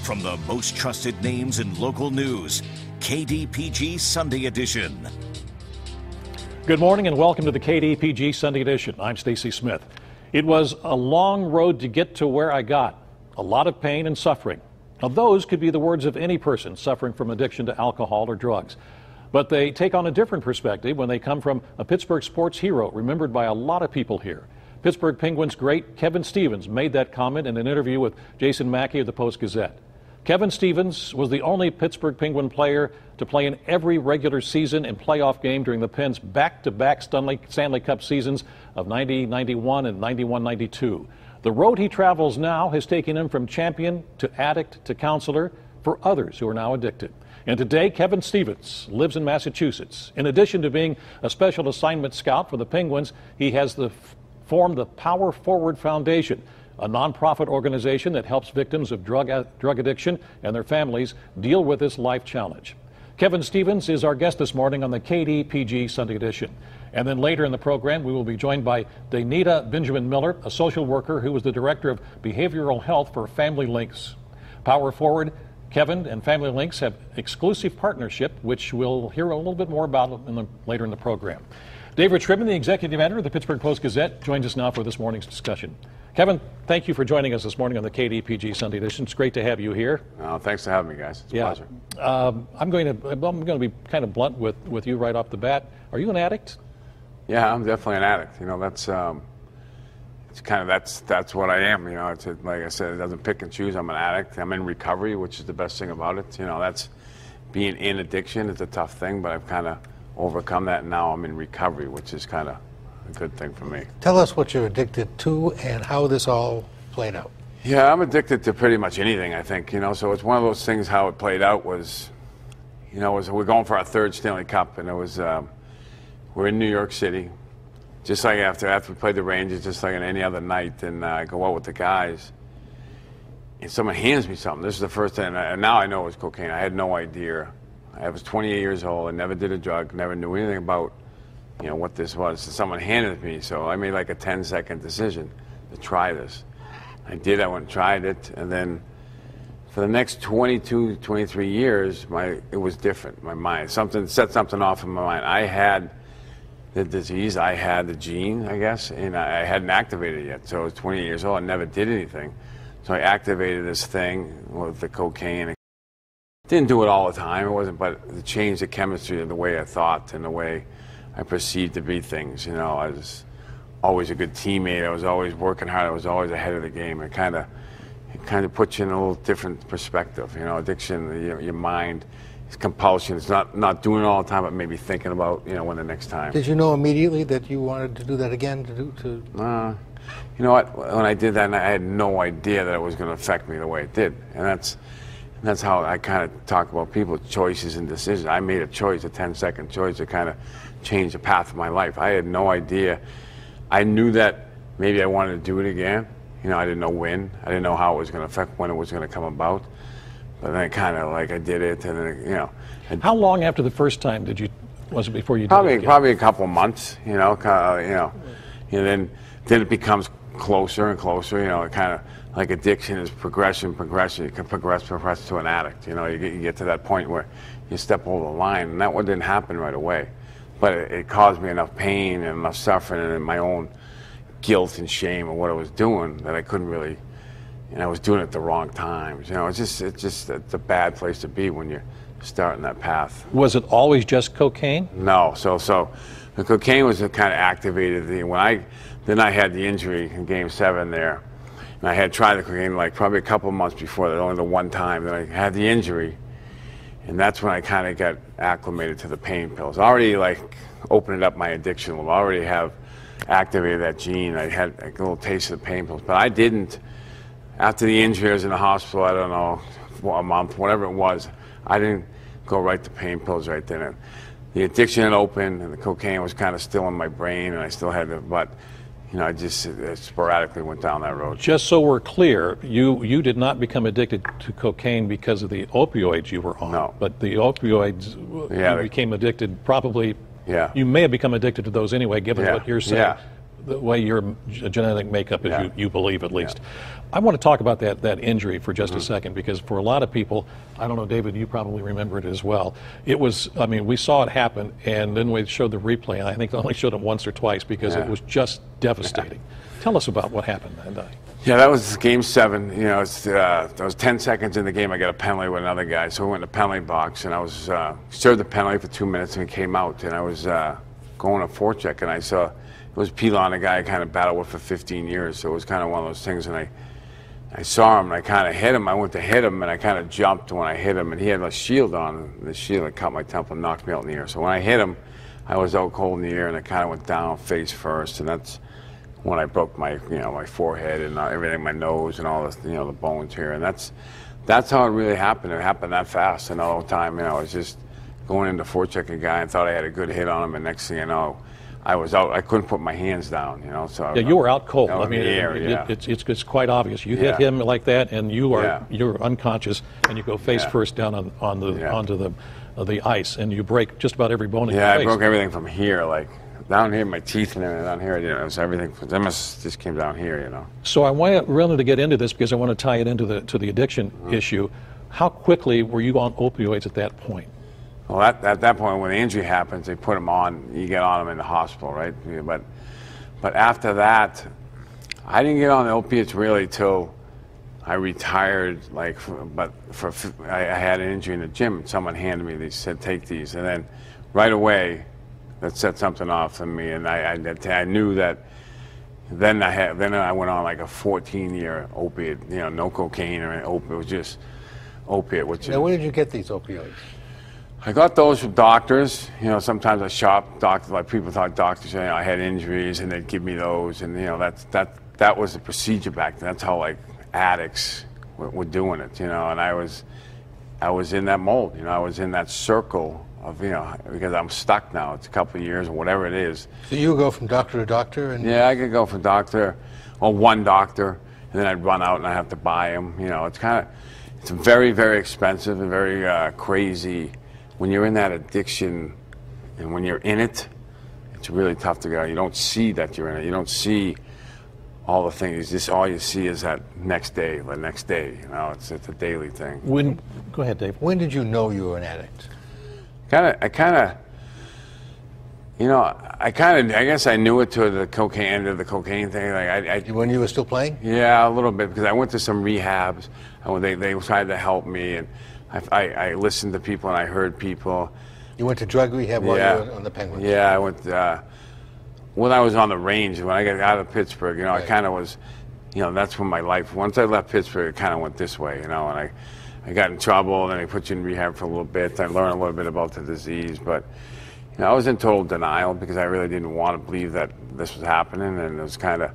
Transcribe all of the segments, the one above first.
From the most trusted names in local news, KDPG Sunday Edition. Good morning and welcome to the KDPG Sunday Edition. I'm Stacy Smith. It was a long road to get to where I got. A lot of pain and suffering. Now those could be the words of any person suffering from addiction to alcohol or drugs. But they take on a different perspective when they come from a Pittsburgh sports hero remembered by a lot of people here. Pittsburgh Penguins great Kevin Stevens made that comment in an interview with Jason Mackey of the Post-Gazette. Kevin Stevens was the only Pittsburgh Penguin player to play in every regular season and playoff game during the Pens' back-to-back Stanley Cup seasons of 90-91 and 91-92. The road he travels now has taken him from champion to addict to counselor for others who are now addicted. And today, Kevin Stevens lives in Massachusetts. In addition to being a special assignment scout for the Penguins, he has formed the Power Forward Foundation, a nonprofit organization that helps victims of drug addiction and their families deal with this life challenge. Kevin Stevens is our guest this morning on the KDPG Sunday Edition. And then later in the program, we will be joined by Danita Benjamin Miller, a social worker who was the director of behavioral health for Family Links. Power Forward, Kevin and Family Links have exclusive partnership, which we'll hear a little bit more about later in the program. David Tribman, the executive editor of the Pittsburgh Post-Gazette, joins us now for this morning's discussion. Kevin, thank you for joining us this morning on the KDPG Sunday Edition. It's great to have you here. Oh, thanks for having me, guys. It's a pleasure. I'm going to be kind of blunt with you right off the bat. Are you an addict? Yeah, I'm definitely an addict. You know, that's that's what I am. You know, like I said, it doesn't pick and choose. I'm an addict. I'm in recovery, which is the best thing about it. You know, that's being in addiction is a tough thing, but I've kind of overcome that, and now I'm in recovery, which is kind of a good thing for me. Tell us what you're addicted to and how this all played out. Yeah, I'm addicted to pretty much anything, I think. You know, so it's one of those things. How it played out was, you know, we're going for our third Stanley Cup, and it was we're in New York City, just like after we played the Rangers, just like on any other night, and I go out with the guys, and someone hands me something. This is the first time, and now I know it was cocaine. I had no idea. I was 28 years old. I never did a drug, never knew anything about, you know, what this was. So someone handed it to me, so I made like a 10-second decision to try this. I did. I went and tried it, and then for the next 22, 23 years, it was different. My mind, something set something off in my mind. I had the disease, I had the gene, I guess, and I hadn't activated it yet. So I was 28 years old. I never did anything. So I activated this thing with the cocaine. Didn't do it all the time, it wasn't, but it changed the chemistry of the way I thought and the way I perceived to be things. You know, I was always a good teammate, I was always working hard, I was always ahead of the game. It kind of puts you in a little different perspective. You know, addiction, your mind, it's compulsion. It's not doing it all the time, but maybe thinking about, you know, when the next time. Did you know immediately that you wanted to do that again? You know what, when I did that, I had no idea that it was going to affect me the way it did. And that's how I kind of talk about people, choices and decisions. I made a choice, a 10-second choice to kind of change the path of my life. I had no idea. I knew that maybe I wanted to do it again. You know, I didn't know when. I didn't know how it was going to affect, when it was going to come about. But then I kind of I did it, and then, you know. How long after the first time was it before you did it again? Probably a couple months, you know, and then it becomes closer and closer, you know, it kind of, like addiction is progression. You can progress to an addict. You know, you get to that point where you step over the line, and that one didn't happen right away. But it caused me enough pain and enough suffering and my own guilt and shame of what I was doing that I couldn't really, you know, I was doing it at the wrong times. You know, it's a bad place to be when you're starting that path. Was it always just cocaine? No, so the cocaine was kind of activated. Then I had the injury in Game 7 there. And I had tried the cocaine like probably a couple of months before that, only the one time that I had the injury. And that's when I kind of got acclimated to the pain pills. I already opened up my addiction. I already have activated that gene. I had a little taste of the pain pills. But I didn't, after the injury, I was in the hospital, I don't know, for a month, whatever it was, I didn't go right to pain pills right then. The addiction had opened, and the cocaine was kind of still in my brain, and I still had it, but you know, I just sporadically went down that road. Just so we're clear, you did not become addicted to cocaine because of the opioids you were on. No. But the opioids, you became addicted probably. Yeah. You may have become addicted to those anyway, given what you're saying. Yeah. the way your genetic makeup is, Yeah. you believe at least. I want to talk about that injury for just a second, because for a lot of people, I don't know, David, you probably remember it as well. It was, I mean, we saw it happen, and then we showed the replay, and I think they only showed it once or twice because it was just devastating. Tell us about what happened that night. Yeah, that was game 7. You know, that was 10 seconds in the game. I got a penalty with another guy, so we went in the penalty box, and I was served the penalty for 2 minutes, and came out, and I was going to forecheck, and I saw it was Pilon, a guy I kind of battled with for 15 years. So it was kind of one of those things, and I saw him, and I kind of hit him. I went to hit him, and I kind of jumped when I hit him, and he had a shield on, and the shield that caught my temple and knocked me out in the air. So when I hit him, I was out cold in the air, and I kind of went down face first, and that's when I broke my, my forehead and everything, my nose and all the, the bones here, and that's how it really happened. It happened that fast, and all the time, I was just going into forechecking a guy and thought I had a good hit on him, and next thing you know, I was out. I couldn't put my hands down, So yeah, you were out cold. I mean, it's quite obvious. You hit him like that, and you're unconscious, and you go face first down onto the ice, and you break just about every bone in your face. Yeah, I broke everything from here, like down here, my teeth and everything down here. It was everything. That just came down here, So I wanted to get into this because I want to tie it into the addiction issue. How quickly were you on opioids at that point? Well, at that point, when the injury happens, they put them on. You get on them in the hospital, right? But after that, I didn't get on the opiates really till I retired. I had an injury in the gym, and someone handed me. They said, "Take these," and then right away, that set something off in me, and I knew that. Then I went on like a 14-year opiate, no cocaine or opiate. It was just opiate. Now, where did you get these opioids? I got those from doctors. Sometimes I shop doctors, like people thought doctors, I had injuries, and they'd give me those, and that was the procedure back then. That's how like addicts were doing it, and I was in that mold, I was in that circle of, because I'm stuck now. It's a couple of years or whatever it is. So you go from doctor to doctor, and yeah, I could go from doctor, or one doctor, and then I'd run out and I have to buy them. It's very, very expensive and very crazy. When you're in that addiction and when you're in it, it's really tough to get out. You don't see that you're in it. You don't see all the things. Just all you see is that next day, the next day. It's a daily thing. Go ahead, Dave. When did you know you were an addict? I guess I knew it to the cocaine end of the cocaine thing. When you were still playing? Yeah, a little bit, because I went to some rehabs. They tried to help me, and I listened to people and I heard people. You went to drug rehab while you were on the Penguins? Yeah, I went when I was on the range. When I got out of Pittsburgh, I kind of was, that's when my life, once I left Pittsburgh, it kind of went this way, and I got in trouble, and then they put you in rehab for a little bit. I learned a little bit about the disease, but I was in total denial because I really didn't want to believe that this was happening, and it was kind of,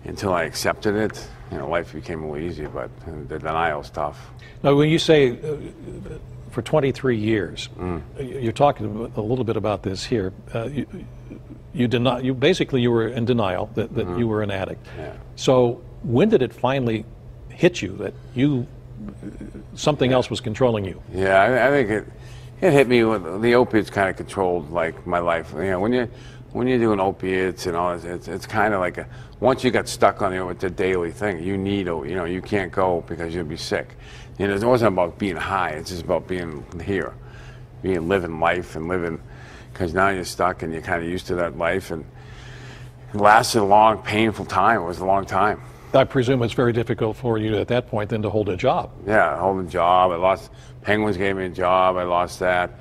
until I accepted it, life became a little easier, but the denial is tough. Now, when you say for 23 years, you're talking a little bit about this here. You were in denial that you were an addict. Yeah. So when did it finally hit you that something else was controlling you? Yeah, I think it hit me when the opiates kind of controlled like my life. When you're doing opiates and all this, it's kind of like once you got stuck on it, it's a daily thing. You need, you can't go because you'll be sick. It wasn't about being high. It's just about being here, living life and living, because now you're stuck and you're kind of used to that life, and it lasted a long, painful time. It was a long time. I presume it's very difficult for you at that point then to hold a job. Yeah, hold a job. I lost, Penguins gave me a job. I lost that.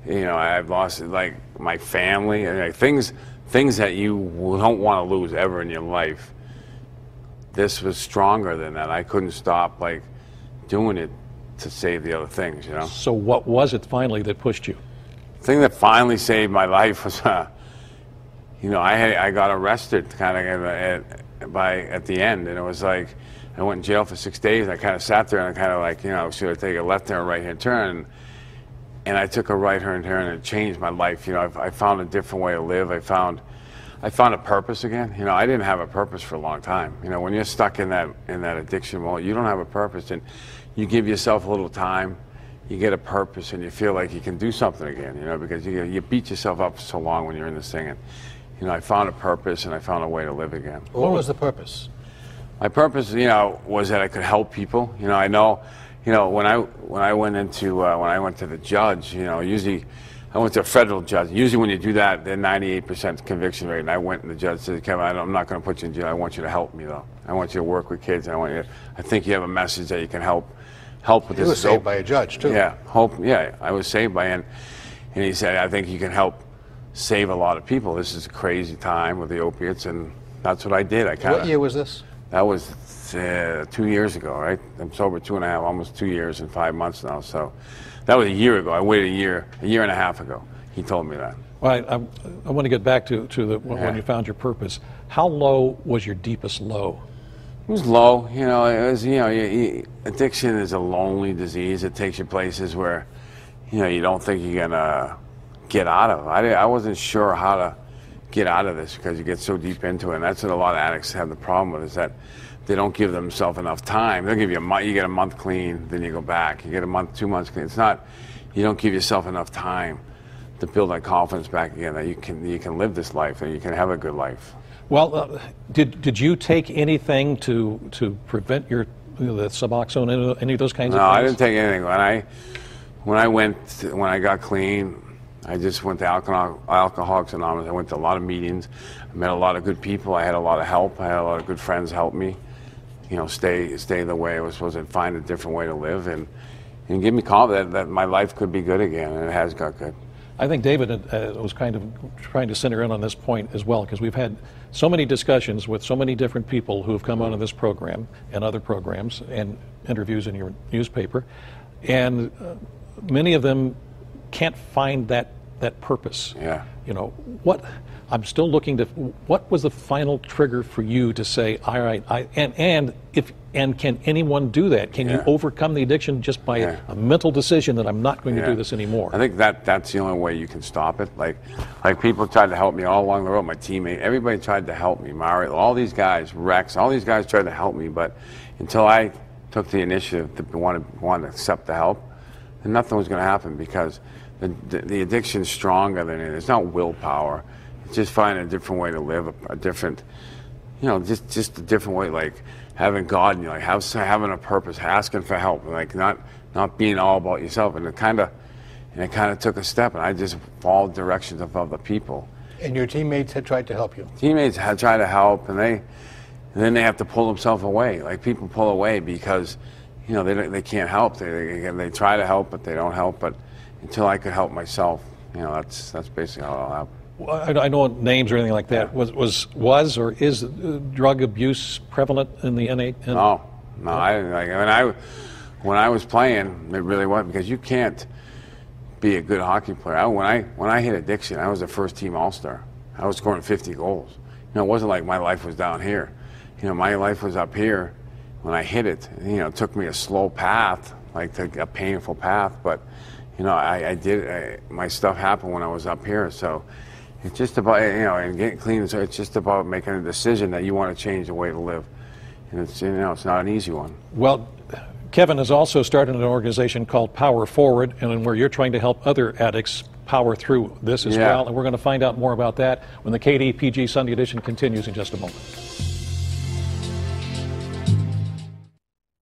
I've lost like my family and things that you don't want to lose ever in your life. This was stronger than that. I couldn't stop doing it to save the other things, So what was it finally that pushed you? The thing that finally saved my life was, I got arrested kind of at the end, and it was like I went in jail for 6 days. And I kind of sat there and I kind of should I take a left turn or right hand turn? And I took a right hand turn, and it changed my life. I found a different way to live. I found a purpose again. I didn't have a purpose for a long time. When you're stuck in that addiction, well, you don't have a purpose, and you give yourself a little time, you get a purpose, and you feel like you can do something again. Because you beat yourself up so long when you're in this thing, and you know, I found a purpose and I found a way to live again. What was the purpose? My purpose, you know, was that I could help people. You know, I know, you know, when I went to the judge, you know, usually I went to a federal judge. Usually when you do that, they're 98% conviction rate. And I went and the judge said, Kevin, I'm not going to put you in jail. I want you to help me, though. I want you to work with kids. I think you have a message that you can help with this. You were saved by a judge, too. Yeah, I was saved by him. And he said, I think you can help save a lot of people. This is a crazy time with the opiates, and that's what I did. What year was this? That was 2 years ago, right? I'm sober 2.5, almost 2 years and 5 months now. So that was a year ago. I waited a year and a half ago. He told me that. Well, I want to get back to when you found your purpose. How low was your deepest low? It was low. You know, it was, you know, addiction is a lonely disease. It takes you places where, you know, you don't think you're going to get out of. I wasn't sure how to get out of this because you get so deep into it. And that's what a lot of addicts have the problem with, is that they don't give themselves enough time. They'll give you a month, you get a month clean, then you go back. You get a month, 2 months clean. It's not, you don't give yourself enough time to build that confidence back again that you can live this life and you can have a good life. Well, did you take anything to prevent the Suboxone, any of those kinds of things? No, I didn't take anything. When I got clean, I just went to Alcoholics Anonymous. I went to a lot of meetings. I met a lot of good people. I had a lot of help. I had a lot of good friends help me, you know, stay the way I was supposed to, find a different way to live, and give me confidence that my life could be good again, and it has got good. I think David was kind of trying to center in on this point as well, because we've had so many discussions with so many different people who have come onto this program and other programs and interviews in your newspaper, and many of them can't find that purpose. Yeah. You know, I'm still looking to, what was the final trigger for you to say, all right, and can anyone do that? Can you overcome the addiction just by a mental decision that I'm not going to do this anymore? I think that's the only way you can stop it. Like people tried to help me all along the road, my teammate, everybody tried to help me, Mario, all these guys, Rex, all these guys tried to help me, but until I took the initiative to want to accept the help, then nothing was going to happen, because the addiction's stronger than it. It's not willpower. It's just finding a different way to live, a different, you know, just a different way, like having God in you, like having a purpose, asking for help, like not being all about yourself. And it kind of took a step, and I just followed directions of other people. And your teammates had tried to help you? Teammates had tried to help, and then they have to pull themselves away. Like, people pull away because, you know, they can't help. They try to help, but they don't help. But until I could help myself, you know, that's basically how it all happened. Well, I don't know names or anything like that. Was or is drug abuse prevalent in the NA? No, I didn't. Like, when I was playing, it really wasn't, because you can't be a good hockey player. When I hit addiction, I was a first-team All-Star. I was scoring 50 goals. You know, it wasn't like my life was down here. You know, my life was up here when I hit it. You know, it took me a slow path, like a painful path, but you know, my stuff happened when I was up here. So it's just about, you know, and getting clean. So it's just about making a decision that you want to change the way to live, and it's, you know, it's not an easy one. Well, Kevin has also started an organization called Power Forward, and where you're trying to help other addicts power through this as well. And we're going to find out more about that when the KDPG Sunday edition continues in just a moment.